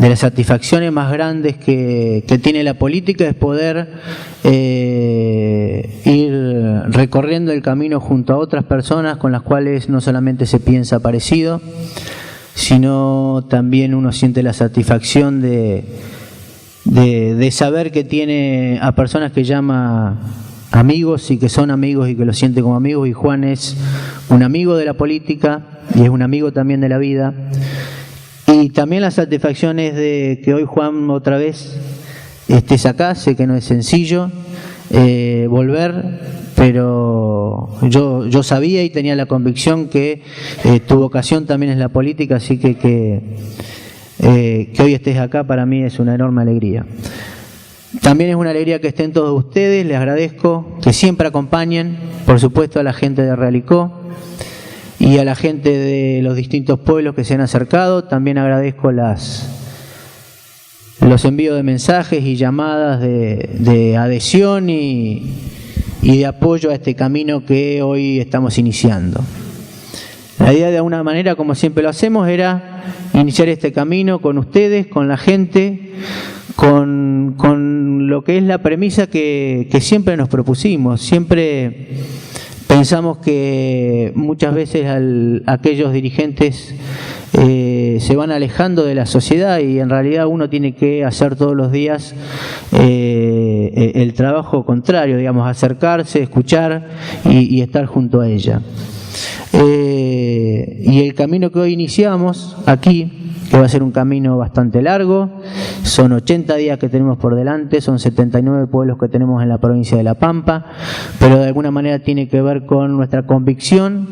las satisfacciones más grandes que tiene la política es poder ir recorriendo el camino junto a otras personas con las cuales no solamente se piensa parecido, sino también uno siente la satisfacción de saber que tiene a personas que llama amigos y que son amigos y que lo siente como amigos, y Juan es un amigo de la política y es un amigo también de la vida. Y también la satisfacción es de que hoy Juan otra vez estés acá. Sé que no es sencillo volver, pero yo sabía y tenía la convicción que tu vocación también es la política, así que hoy estés acá para mí es una enorme alegría. También es una alegría que estén todos ustedes, les agradezco que siempre acompañen, por supuesto a la gente de Realicó y a la gente de los distintos pueblos que se han acercado. También agradezco los envíos de mensajes y llamadas de adhesión y de apoyo a este camino que hoy estamos iniciando. La idea, de alguna manera, como siempre lo hacemos, era iniciar este camino con ustedes, con la gente, con lo que es la premisa que siempre nos propusimos. Siempre pensamos que muchas veces aquellos dirigentes se van alejando de la sociedad, y en realidad uno tiene que hacer todos los días el trabajo contrario, digamos, acercarse, escuchar y estar junto a ella. Y el camino que hoy iniciamos aquí, que va a ser un camino bastante largo, son 80 días que tenemos por delante, son 79 pueblos que tenemos en la provincia de La Pampa, pero de alguna manera tiene que ver con nuestra convicción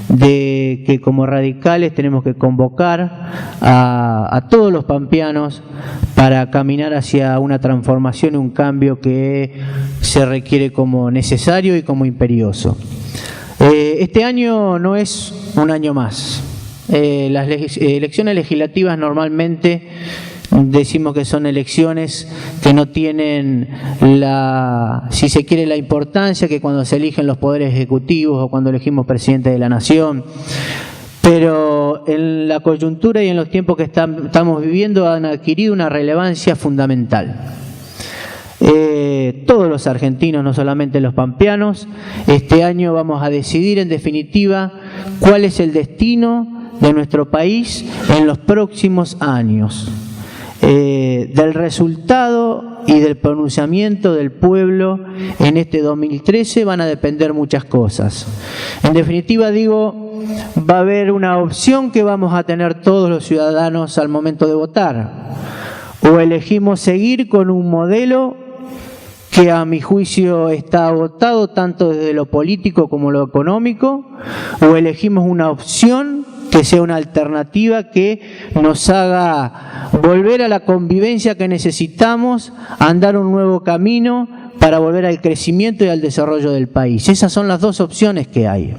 de que como radicales tenemos que convocar a todos los pampeanos para caminar hacia una transformación y un cambio que se requiere como necesario y como imperioso. Este año no es un año más. Las elecciones legislativas normalmente decimos que son elecciones que no tienen si se quiere, la importancia que cuando se eligen los poderes ejecutivos o cuando elegimos presidente de la nación. Pero en la coyuntura y en los tiempos que estamos viviendo han adquirido una relevancia fundamental. Todos los argentinos, no solamente los pampeanos, este año vamos a decidir en definitiva cuál es el destino de nuestro país en los próximos años. Del resultado y del pronunciamiento del pueblo en este 2013 van a depender muchas cosas. En definitiva, digo, va a haber una opción que vamos a tener todos los ciudadanos al momento de votar. O elegimos seguir con un modelo que a mi juicio está agotado tanto desde lo político como lo económico, o elegimos una opción que sea una alternativa que nos haga volver a la convivencia que necesitamos, andar un nuevo camino para volver al crecimiento y al desarrollo del país. Esas son las dos opciones que hay.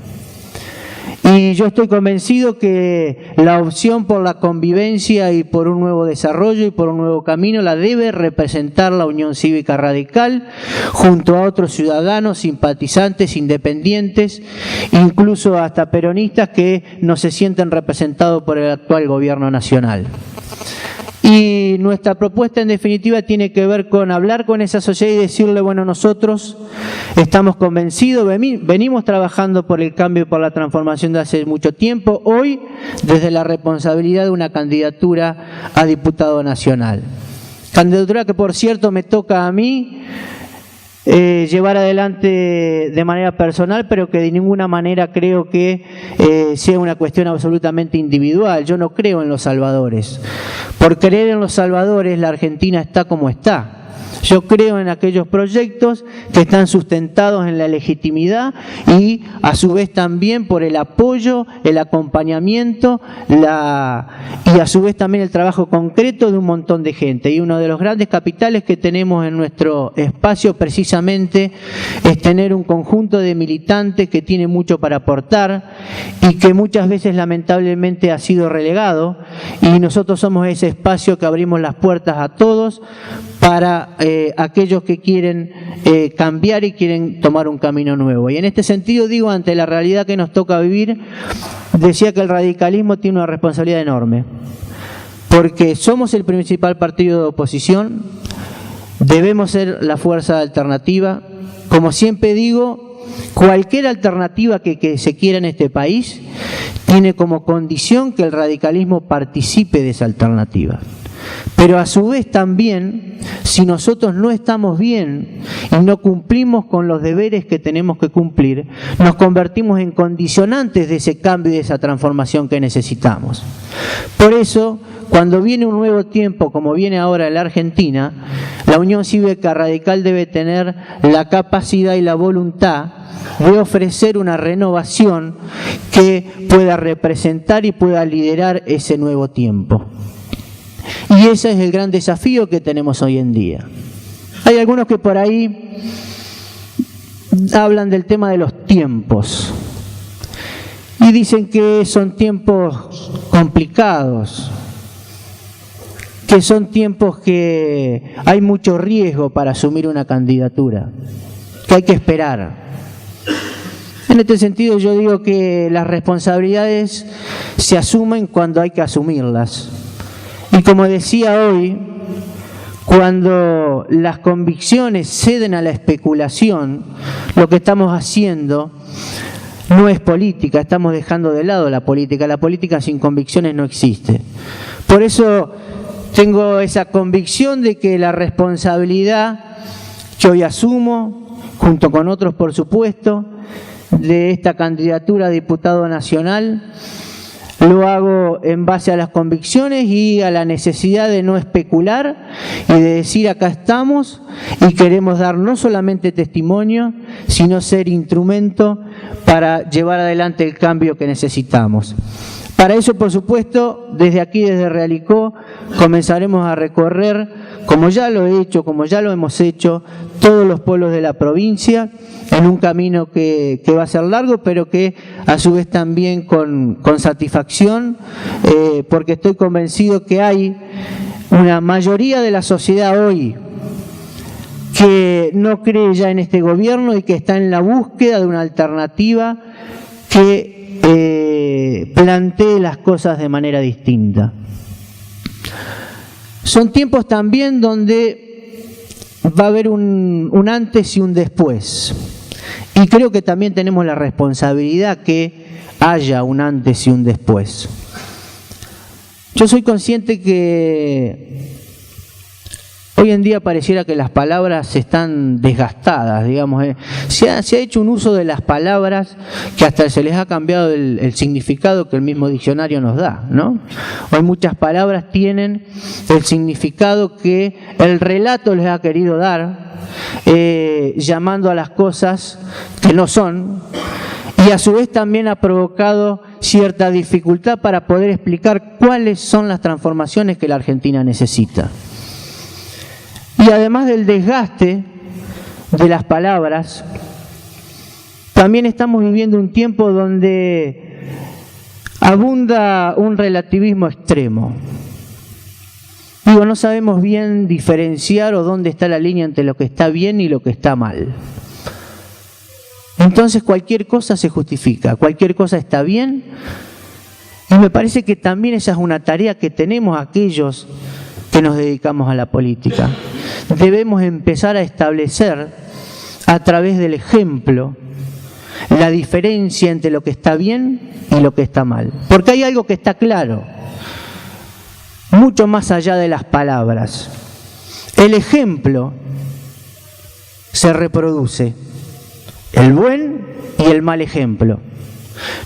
Y yo estoy convencido que la opción por la convivencia y por un nuevo desarrollo y por un nuevo camino la debe representar la Unión Cívica Radical junto a otros ciudadanos, simpatizantes, independientes, incluso hasta peronistas que no se sienten representados por el actual gobierno nacional. Y nuestra propuesta en definitiva tiene que ver con hablar con esa sociedad y decirle, bueno, nosotros estamos convencidos, venimos trabajando por el cambio y por la transformación de hace mucho tiempo, hoy desde la responsabilidad de una candidatura a diputado nacional. Candidatura que, por cierto, me toca a mí llevar adelante de manera personal, pero que de ninguna manera creo que sea una cuestión absolutamente individual. Yo no creo en los salvadores. Por creer en los salvadores, la Argentina está como está. Yo creo en aquellos proyectos que están sustentados en la legitimidad y a su vez también por el apoyo, el acompañamiento y a su vez también el trabajo concreto de un montón de gente. Y uno de los grandes capitales que tenemos en nuestro espacio precisamente es tener un conjunto de militantes que tiene mucho para aportar y que muchas veces lamentablemente ha sido relegado, y nosotros somos ese espacio que abrimos las puertas a todos para aquellos que quieren cambiar y quieren tomar un camino nuevo. Y en este sentido, digo, ante la realidad que nos toca vivir, decía que el radicalismo tiene una responsabilidad enorme. porque somos el principal partido de oposición, debemos ser la fuerza alternativa. Como siempre digo, cualquier alternativa que se quiera en este país tiene como condición que el radicalismo participe de esa alternativa. Pero a su vez también, si nosotros no estamos bien y no cumplimos con los deberes que tenemos que cumplir, nos convertimos en condicionantes de ese cambio y de esa transformación que necesitamos. Por eso, cuando viene un nuevo tiempo, como viene ahora en la Argentina, la Unión Cívica Radical debe tener la capacidad y la voluntad de ofrecer una renovación que pueda representar y pueda liderar ese nuevo tiempo. Y ese es el gran desafío que tenemos hoy en día. Hay algunos que por ahí hablan del tema de los tiempos y dicen que son tiempos complicados, que son tiempos que hay mucho riesgo para asumir una candidatura, que hay que esperar. En este sentido yo digo que las responsabilidades se asumen cuando hay que asumirlas. Y como decía hoy, cuando las convicciones ceden a la especulación, lo que estamos haciendo no es política, estamos dejando de lado la política. La política sin convicciones no existe. Por eso tengo esa convicción de que la responsabilidad que hoy asumo, junto con otros por supuesto, de esta candidatura a diputado nacional, lo hago en base a las convicciones y a la necesidad de no especular y de decir acá estamos y queremos dar no solamente testimonio, sino ser instrumento para llevar adelante el cambio que necesitamos. Para eso, por supuesto, desde aquí, desde Realicó, comenzaremos a recorrer, como ya lo he hecho, como ya lo hemos hecho, todos los pueblos de la provincia, en un camino que va a ser largo, pero que a su vez también con satisfacción, porque estoy convencido que hay una mayoría de la sociedad hoy que no cree ya en este gobierno y que está en la búsqueda de una alternativa que plantee las cosas de manera distinta. Son tiempos también donde va a haber un antes y un después. Y creo que también tenemos la responsabilidad que haya un antes y un después. Yo soy consciente que hoy en día pareciera que las palabras están desgastadas, digamos. Se ha hecho un uso de las palabras que hasta se les ha cambiado el significado que el mismo diccionario nos da, ¿no? Hoy muchas palabras tienen el significado que el relato les ha querido dar, llamando a las cosas que no son, y a su vez también ha provocado cierta dificultad para poder explicar cuáles son las transformaciones que la Argentina necesita. Y además del desgaste de las palabras, también estamos viviendo un tiempo donde abunda un relativismo extremo. Digo, no sabemos bien diferenciar o dónde está la línea entre lo que está bien y lo que está mal. Entonces cualquier cosa se justifica, cualquier cosa está bien, y me parece que también esa es una tarea que tenemos aquellos que nos dedicamos a la política. Debemos empezar a establecer a través del ejemplo la diferencia entre lo que está bien y lo que está mal. Porque hay algo que está claro, mucho más allá de las palabras. El ejemplo se reproduce, el buen y el mal ejemplo.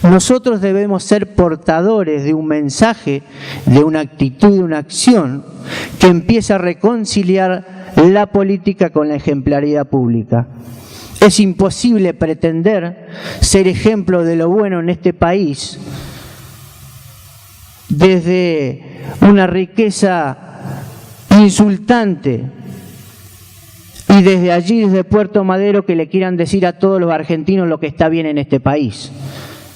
Nosotros debemos ser portadores de un mensaje, de una actitud, de una acción que empiece a reconciliar la política con la ejemplaridad pública. Es imposible pretender ser ejemplo de lo bueno en este país desde una riqueza insultante y desde allí, desde Puerto Madero, que le quieran decir a todos los argentinos lo que está bien en este país.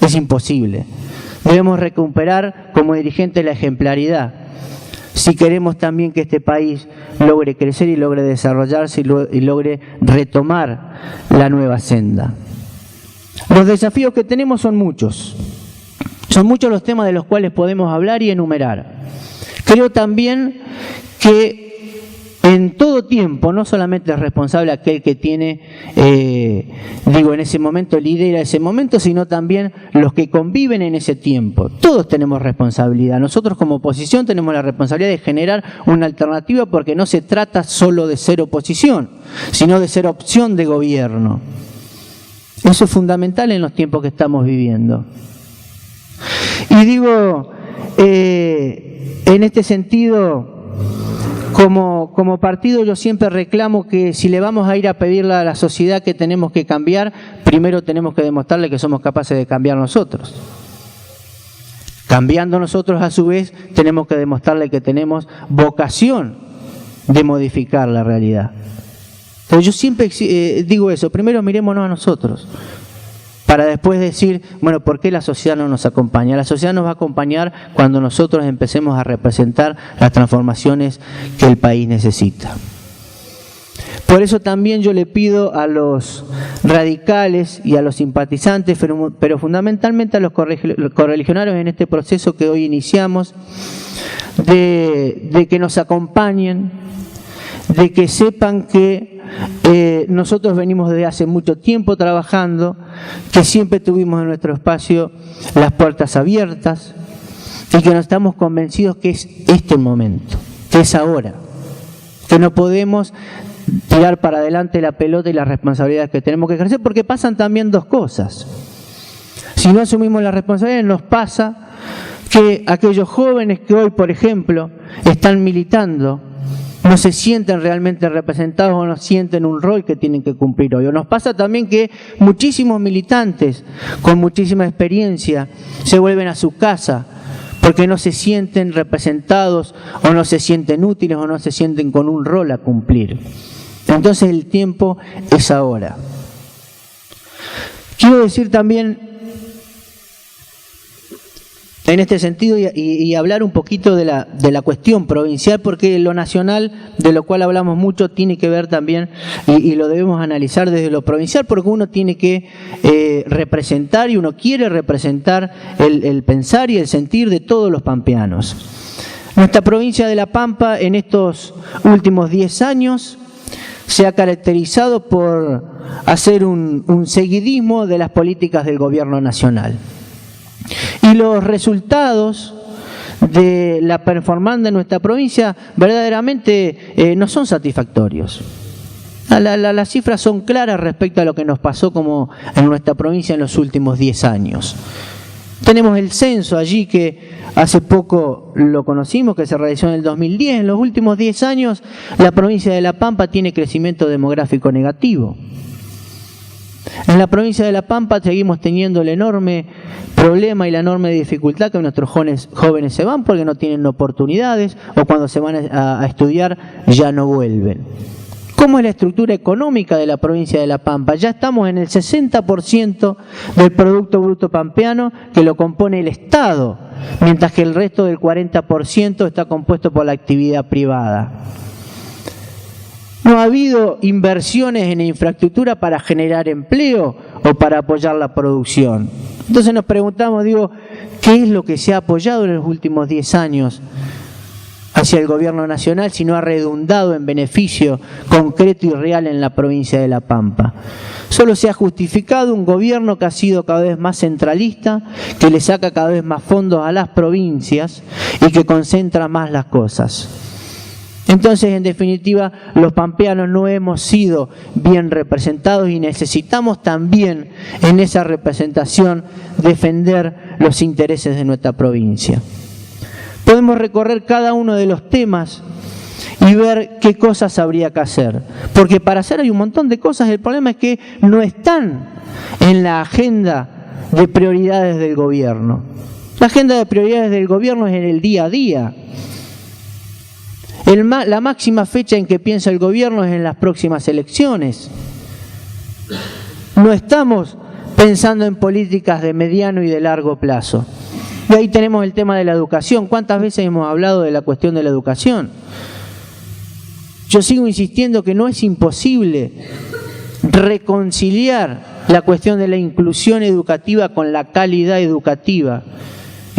Es imposible. Debemos recuperar como dirigentes la ejemplaridad si queremos también que este país logre crecer y logre desarrollarse y logre retomar la nueva senda. Los desafíos que tenemos son muchos. Son muchos los temas de los cuales podemos hablar y enumerar. Creo también que en todo tiempo, no solamente es responsable aquel que tiene, en ese momento lidera ese momento, sino también los que conviven en ese tiempo. Todos tenemos responsabilidad. Nosotros como oposición tenemos la responsabilidad de generar una alternativa, porque no se trata solo de ser oposición, sino de ser opción de gobierno. Eso es fundamental en los tiempos que estamos viviendo. Y digo, en este sentido, como partido yo siempre reclamo que si le vamos a ir a pedirle a la sociedad que tenemos que cambiar, primero tenemos que demostrarle que somos capaces de cambiar nosotros. Cambiando nosotros, a su vez, tenemos que demostrarle que tenemos vocación de modificar la realidad. Entonces yo siempre digo eso, primero mirémonos a nosotros, para después decir, bueno, ¿por qué la sociedad no nos acompaña? La sociedad nos va a acompañar cuando nosotros empecemos a representar las transformaciones que el país necesita. Por eso también yo le pido a los radicales y a los simpatizantes, pero fundamentalmente a los correligionarios en este proceso que hoy iniciamos, de que nos acompañen, de que sepan que nosotros venimos desde hace mucho tiempo trabajando, que siempre tuvimos en nuestro espacio las puertas abiertas y que nos estamos convencidos que es este el momento, que es ahora, que no podemos tirar para adelante la pelota y las responsabilidades que tenemos que ejercer, porque pasan también dos cosas. Si no asumimos la responsabilidad, nos pasa que aquellos jóvenes que hoy, por ejemplo, están militando, no se sienten realmente representados o no sienten un rol que tienen que cumplir hoy. O nos pasa también que muchísimos militantes con muchísima experiencia se vuelven a su casa porque no se sienten representados o no se sienten útiles o no se sienten con un rol a cumplir. Entonces el tiempo es ahora. Quiero decir también en este sentido y hablar un poquito de la cuestión provincial, porque lo nacional, de lo cual hablamos mucho, tiene que ver también, y lo debemos analizar desde lo provincial, porque uno tiene que representar y uno quiere representar el pensar y el sentir de todos los pampeanos. Nuestra provincia de La Pampa en estos últimos 10 años se ha caracterizado por hacer un seguidismo de las políticas del gobierno nacional. Y los resultados de la performance de nuestra provincia verdaderamente no son satisfactorios. Las cifras son claras respecto a lo que nos pasó como en nuestra provincia en los últimos 10 años. Tenemos el censo allí que hace poco lo conocimos, que se realizó en el 2010. En los últimos 10 años la provincia de La Pampa tiene crecimiento demográfico negativo. En la provincia de La Pampa seguimos teniendo el enorme problema y la enorme dificultad que nuestros jóvenes se van porque no tienen oportunidades o cuando se van a estudiar ya no vuelven. ¿Cómo es la estructura económica de la provincia de La Pampa? Ya estamos en el 60% del Producto Bruto Pampeano que lo compone el Estado, mientras que el resto del 40% está compuesto por la actividad privada. No ha habido inversiones en infraestructura para generar empleo o para apoyar la producción. Entonces nos preguntamos, ¿qué es lo que se ha apoyado en los últimos 10 años hacia el gobierno nacional si no ha redundado en beneficio concreto y real en la provincia de La Pampa? Solo se ha justificado un gobierno que ha sido cada vez más centralista, que le saca cada vez más fondos a las provincias y que concentra más las cosas. Entonces, en definitiva, los pampeanos no hemos sido bien representados y necesitamos también en esa representación defender los intereses de nuestra provincia. Podemos recorrer cada uno de los temas y ver qué cosas habría que hacer. Porque para hacer hay un montón de cosas, el problema es que no están en la agenda de prioridades del gobierno. La agenda de prioridades del gobierno es en el día a día. La máxima fecha en que piensa el gobierno es en las próximas elecciones. No estamos pensando en políticas de mediano y de largo plazo. Y ahí tenemos el tema de la educación. ¿Cuántas veces hemos hablado de la cuestión de la educación? Yo sigo insistiendo que no es imposible reconciliar la cuestión de la inclusión educativa con la calidad educativa.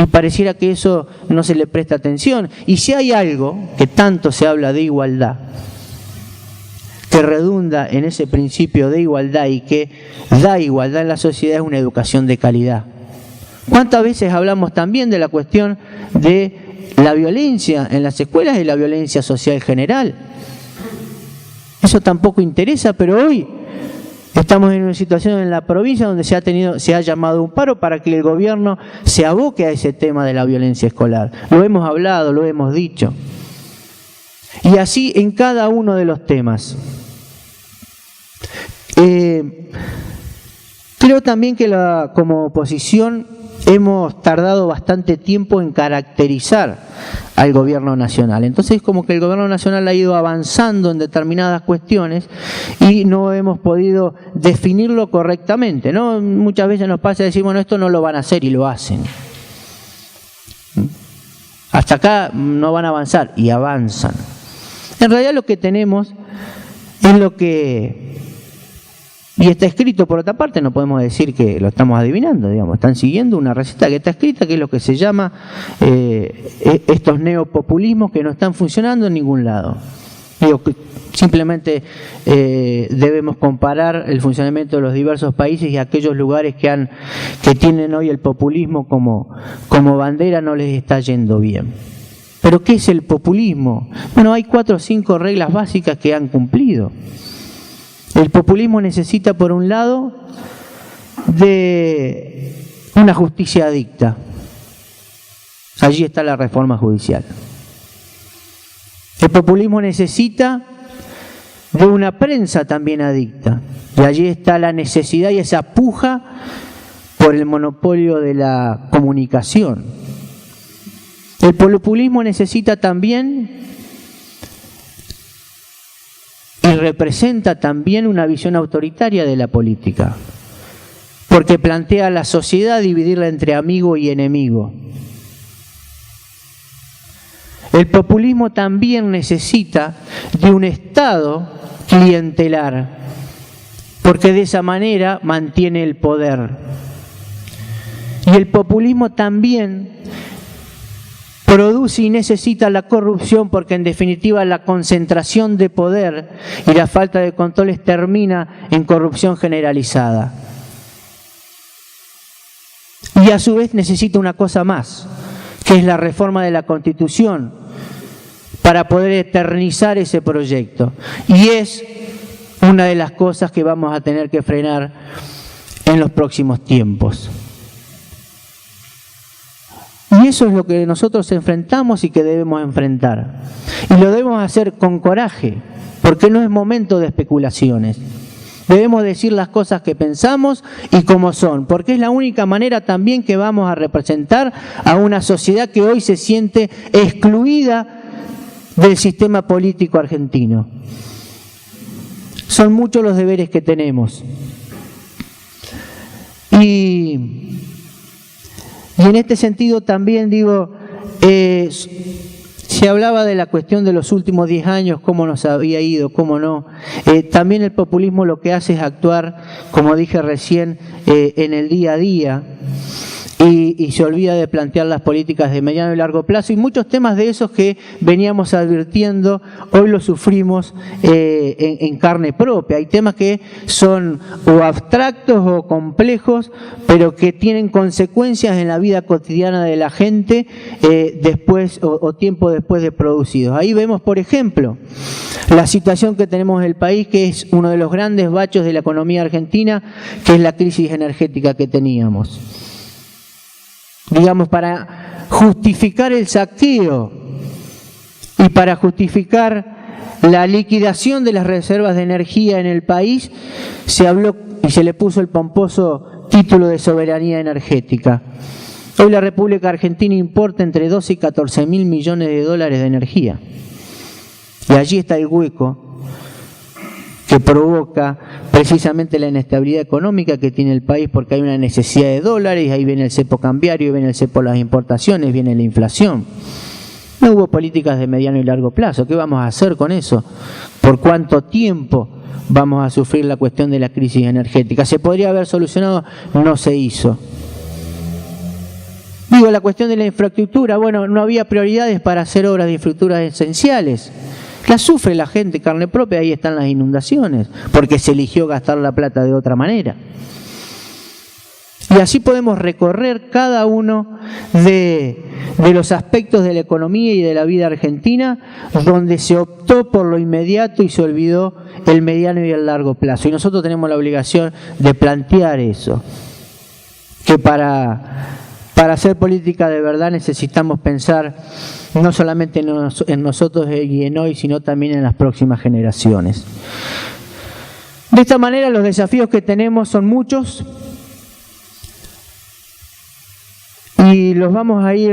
Y pareciera que eso no se le presta atención. Y si hay algo que tanto se habla de igualdad, que redunda en ese principio de igualdad y que da igualdad en la sociedad, es una educación de calidad. ¿Cuántas veces hablamos también de la cuestión de la violencia en las escuelas y la violencia social general? Eso tampoco interesa, pero hoy estamos en una situación en la provincia donde se ha llamado un paro para que el gobierno se aboque a ese tema de la violencia escolar. Lo hemos hablado, lo hemos dicho. Y así en cada uno de los temas. Creo también que como oposición hemos tardado bastante tiempo en caracterizar al gobierno nacional. Entonces como que el gobierno nacional ha ido avanzando en determinadas cuestiones y no hemos podido definirlo correctamente, ¿no? Muchas veces nos pasa decir, bueno, esto no lo van a hacer, y lo hacen. Hasta acá no van a avanzar, y avanzan. En realidad lo que tenemos es lo que... Y está escrito por otra parte, no podemos decir que lo estamos adivinando, digamos, están siguiendo una receta que está escrita, que es lo que se llama estos neopopulismos que no están funcionando en ningún lado. Digo, simplemente debemos comparar el funcionamiento de los diversos países y aquellos lugares que tienen hoy el populismo como bandera no les está yendo bien. ¿Pero qué es el populismo? Bueno, hay 4 o 5 reglas básicas que han cumplido. El populismo necesita, por un lado, de una justicia adicta. Allí está la reforma judicial. El populismo necesita de una prensa también adicta. Y allí está la necesidad y esa puja por el monopolio de la comunicación. El populismo necesita también y representa también una visión autoritaria de la política, porque plantea a la sociedad dividirla entre amigo y enemigo. El populismo también necesita de un Estado clientelar, porque de esa manera mantiene el poder. Y el populismo también produce y necesita la corrupción, porque en definitiva la concentración de poder y la falta de controles termina en corrupción generalizada. Y a su vez necesita una cosa más, que es la reforma de la Constitución, para poder eternizar ese proyecto. Y es una de las cosas que vamos a tener que frenar en los próximos tiempos. Y eso es lo que nosotros enfrentamos y que debemos enfrentar. Y lo debemos hacer con coraje, porque no es momento de especulaciones. Debemos decir las cosas que pensamos y como son, porque es la única manera también que vamos a representar a una sociedad que hoy se siente excluida del sistema político argentino. Son muchos los deberes que tenemos. Y en este sentido también digo, se hablaba de la cuestión de los últimos 10 años, cómo nos había ido, cómo no. También el populismo lo que hace es actuar, como dije recién, en el día a día. Y se olvida de plantear las políticas de mediano y largo plazo, y muchos temas de esos que veníamos advirtiendo, hoy los sufrimos en carne propia. Hay temas que son o abstractos o complejos, pero que tienen consecuencias en la vida cotidiana de la gente después o tiempo después de producidos. Ahí vemos, por ejemplo, la situación que tenemos en el país, que es uno de los grandes bachos de la economía argentina, que es la crisis energética que teníamos. Digamos, para justificar el saqueo y para justificar la liquidación de las reservas de energía en el país, se habló y se le puso el pomposo título de soberanía energética. Hoy la República Argentina importa entre 12 y 14 mil millones de dólares de energía. Y allí está el hueco que provoca precisamente la inestabilidad económica que tiene el país, porque hay una necesidad de dólares, ahí viene el cepo cambiario, viene el cepo de las importaciones, viene la inflación. No hubo políticas de mediano y largo plazo. ¿Qué vamos a hacer con eso? ¿Por cuánto tiempo vamos a sufrir la cuestión de la crisis energética? ¿Se podría haber solucionado? No se hizo. Digo, la cuestión de la infraestructura, bueno, no había prioridades para hacer obras de infraestructura esenciales. La sufre la gente, carne propia, ahí están las inundaciones, porque se eligió gastar la plata de otra manera. Y así podemos recorrer cada uno de los aspectos de la economía y de la vida argentina, donde se optó por lo inmediato y se olvidó el mediano y el largo plazo. Y nosotros tenemos la obligación de plantear eso, que para hacer política de verdad necesitamos pensar no solamente en nosotros y en hoy, sino también en las próximas generaciones. De esta manera, los desafíos que tenemos son muchos y los vamos a ir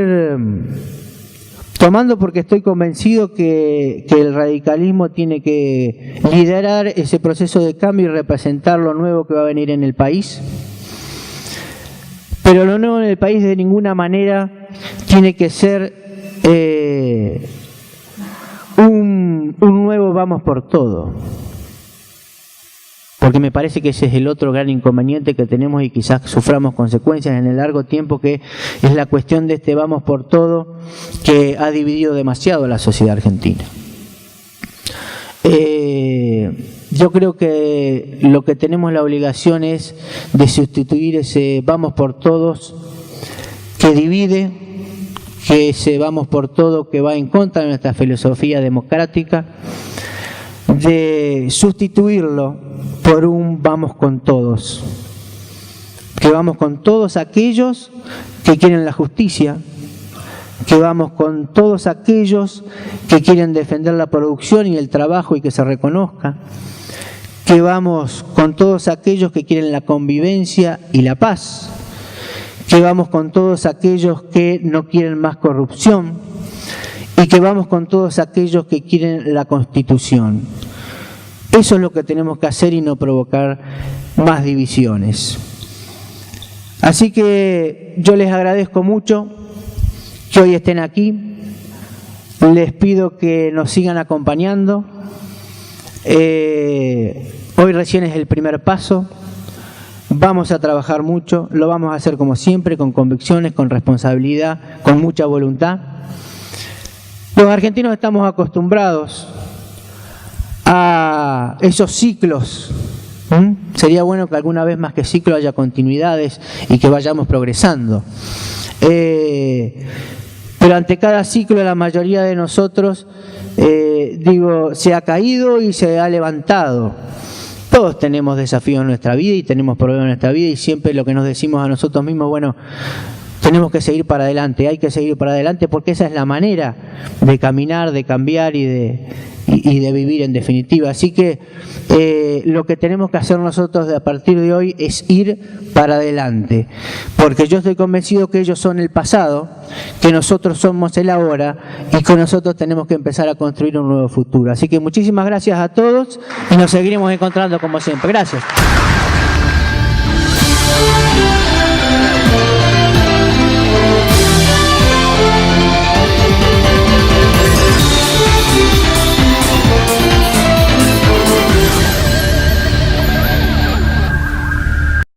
tomando porque estoy convencido que el radicalismo tiene que liderar ese proceso de cambio y representar lo nuevo que va a venir en el país. Pero lo nuevo en el país de ninguna manera tiene que ser un nuevo vamos por todo. Porque me parece que ese es el otro gran inconveniente que tenemos y quizás suframos consecuencias en el largo tiempo, que es la cuestión de este vamos por todo que ha dividido demasiado a la sociedad argentina. Yo creo que lo que tenemos la obligación es de sustituir ese vamos por todos que divide, que ese vamos por todo que va en contra de nuestra filosofía democrática, de sustituirlo por un vamos con todos, que vamos con todos aquellos que quieren la justicia, que vamos con todos aquellos que quieren defender la producción y el trabajo y que se reconozca, que vamos con todos aquellos que quieren la convivencia y la paz, que vamos con todos aquellos que no quieren más corrupción y que vamos con todos aquellos que quieren la Constitución. Eso es lo que tenemos que hacer y no provocar más divisiones. Así que yo les agradezco mucho que hoy estén aquí. Les pido que nos sigan acompañando. Hoy recién es el primer paso. Vamos a trabajar mucho, lo vamos a hacer como siempre, con convicciones, con responsabilidad, con mucha voluntad. Los argentinos estamos acostumbrados a esos ciclos. Sería bueno que alguna vez más que ciclo haya continuidades y que vayamos progresando. Pero ante cada ciclo la mayoría de nosotros, se ha caído y se ha levantado. Todos tenemos desafíos en nuestra vida y tenemos problemas en nuestra vida y siempre lo que nos decimos a nosotros mismos, bueno, tenemos que seguir para adelante, hay que seguir para adelante porque esa es la manera de caminar, de cambiar y de vivir en definitiva. Así que lo que tenemos que hacer nosotros a partir de hoy es ir para adelante, porque yo estoy convencido que ellos son el pasado, que nosotros somos el ahora y que nosotros tenemos que empezar a construir un nuevo futuro. Así que muchísimas gracias a todos y nos seguiremos encontrando como siempre. Gracias.